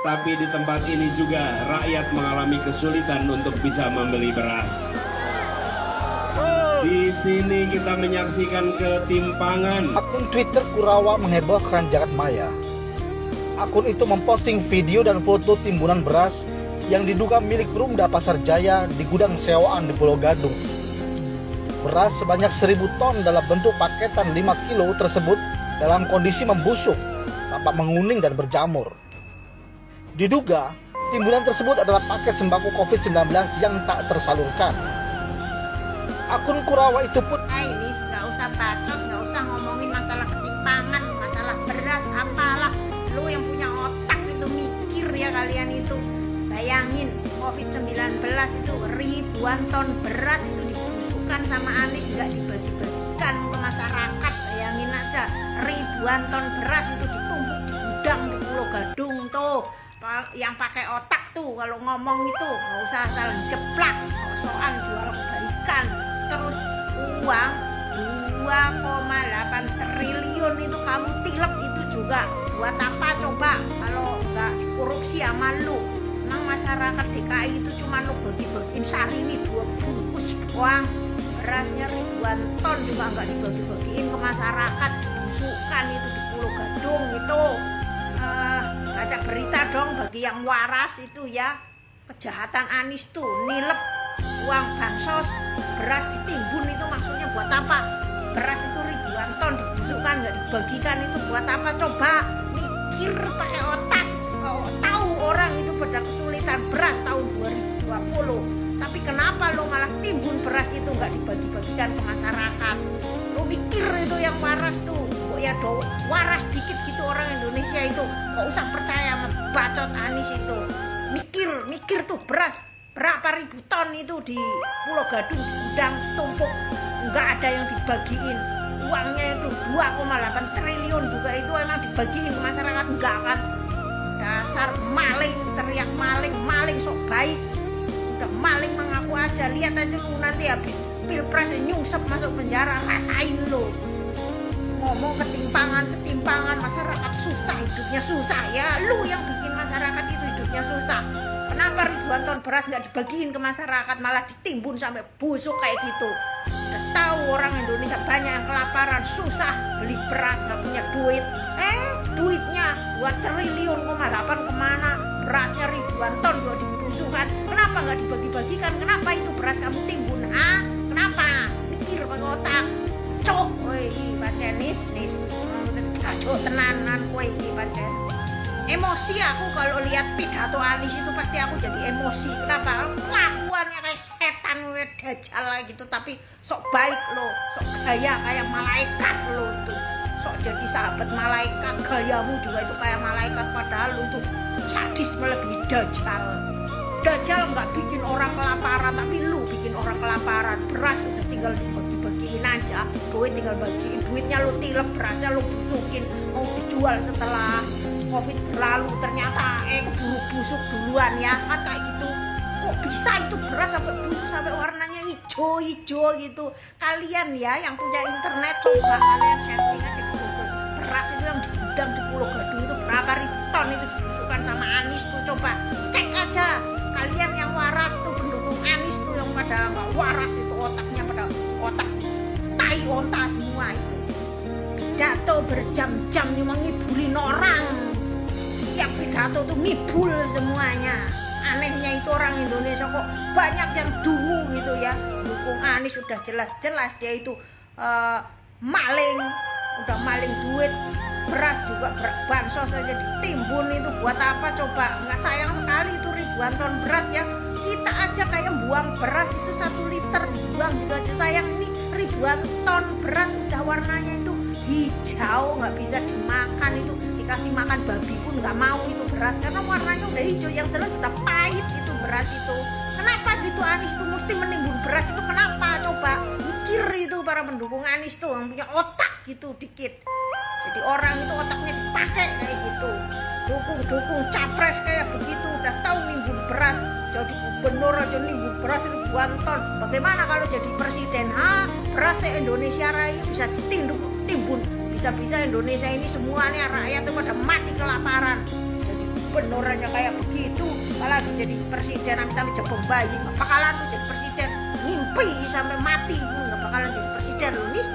tapi di tempat ini juga rakyat mengalami kesulitan untuk bisa membeli beras. Di sini kita menyaksikan ketimpangan. Akun Twitter Kurawa menghebohkan jagat maya. Akun itu memposting video dan foto timbunan beras yang diduga milik Rumda Pasar Jaya di gudang sewaan di Pulau Gadung. Beras sebanyak 1000 ton dalam bentuk paketan 5 kilo tersebut dalam kondisi membusuk, tampak menguning dan berjamur. Diduga, timbunan tersebut adalah paket sembako COVID-19 yang tak tersalurkan. Akun Kurawa itu pun Ini nggak usah bacot, nggak usah ngomongin masalah ketimpangan, masalah beras, apalah. Lu yang punya otak itu mikir ya kalian itu. Bayangin COVID-19 itu ribuan ton beras itu dibusukkan sama Anies, nggak dibagi-bagikan ke masyarakat. Bayangin aja, ribuan ton beras itu ditumpuk di gudang di Pulau Gadung tuh. Yang pakai otak tuh kalau ngomong itu nggak usah asal jeplak, sok-sokan jual kebaikan. Terus uang 2,8 triliun itu kamu tilep itu juga buat apa coba kalau nggak korupsi sama lu? Emang masyarakat DKI itu cuma lu bagi-bagiin Sarimi 2 bungkus doang, berasnya ribuan ton juga nggak dibagi-bagiin ke masyarakat, dibusukan itu di Pulau Gadung itu. Baca berita dong bagi yang waras itu ya, kejahatan Anies tuh nilep uang bansos, beras ditimbun itu maksudnya buat apa? Beras itu ribuan ton dibusukkan nggak dibagikan itu buat apa coba? Mikir pakai otak. Tahu orang itu pada kesulitan beras tahun 2020, tapi kenapa lo malah timbun beras itu nggak dibagi-bagikan ke masyarakat? Lo mikir itu yang waras tuh, kok ya waras dikit gitu orang Indonesia itu, kok usah percaya sama bacot Anies itu. Mikir tuh beras berapa ribu ton itu di Pulau Gadung di gudang tumpuk, nggak ada yang dibagiin. Uangnya itu 2,8 triliun juga itu emang dibagiin ke masyarakat, enggak kan? Dasar maling, teriak maling sok baik. Udah maling mengaku aja, lihat aja lu nanti habis pilpres nyungsep masuk penjara, rasain lu. Ngomong ketimpangan masyarakat susah, hidupnya susah ya. Lu yang bikin masyarakat itu hidupnya susah. Kenapa ribuan ton beras nggak dibagiin ke masyarakat, malah ditimbun sampai busuk kayak gitu? Udah tahu orang Indonesia banyak yang kelaparan, susah beli beras, nggak punya duit. Duitnya 2 triliun 8 kemana? Berasnya ribuan ton udah dibusukkan. Kenapa nggak dibagi-bagikan? Kenapa itu beras kamu timbun? Kenapa? Mikir pakai otak. Cok, woi, baca nis. Aduh tenanan, woi, baca. Emosi aku kalau lihat pidato Anies itu pasti aku jadi emosi. Kenapa? Kelakuannya kayak setan, kayak dajjal gitu, tapi sok baik lo, sok gaya kayak malaikat lo itu. Sok jadi sahabat malaikat, gayamu juga itu kayak malaikat, padahal lo itu sadis melebihi dajjal. Dajjal nggak bikin orang kelaparan, tapi lu bikin orang kelaparan. Beras udah tinggal dibagi-bagiin aja, duit tinggal bagiin, duitnya lu tilep, berasnya lu busukin, mau dijual setelah COVID berlalu ternyata keburu busuk duluan ya kan kayak gitu. Kok bisa itu beras sampai busuk sampai warnanya hijau gitu? Kalian ya yang punya internet coba kalian searching aja di Google. Beras itu yang di gudang di Pulau Gadung itu berapa ribu ton itu dibusukkan sama Anies tuh, coba cek aja. Kalian yang waras tuh pendukung Anies tuh yang pada nggak waras itu otaknya pada otak tai onta semua itu. Pidato berjam-jam cuma ngibulin orang. Setiap pidato tuh ngibul semuanya. Anehnya itu orang Indonesia kok banyak yang dungu gitu ya. Dukung Anies sudah jelas-jelas dia itu maling, udah maling duit. Beras juga bansos aja ditimbun itu buat apa coba? Nggak sayang sekali itu ribuan ton beras ya. Kita aja kayak buang beras itu 1 liter dibuang gitu aja sayang. Ini ribuan ton beras udah warnanya itu hijau, nggak bisa dimakan itu, dikasih makan babi pun nggak mau itu beras karena warnanya udah hijau, yang jelas udah pahit itu beras itu. Kenapa gitu Anies tuh mesti menimbun beras itu? Kenapa coba? Mikir itu para pendukung Anies tuh yang punya otak gitu dikit. Jadi orang itu otaknya dipakai kayak gitu, dukung capres kayak begitu, udah tahu nimbun beras, jadi gubernur aja nimbun beras ribuan ton. Bagaimana kalau jadi presiden? Beras Indonesia Raya bisa ditimbun, bisa-bisa Indonesia ini semuanya rakyat itu pada mati kelaparan. Jadi gubernur aja kayak begitu, apalagi jadi presiden, amit-amit jebong bayi, nggak bakalan lu jadi presiden, ngimpi sampai mati, nggak bakalan jadi presiden lu nih.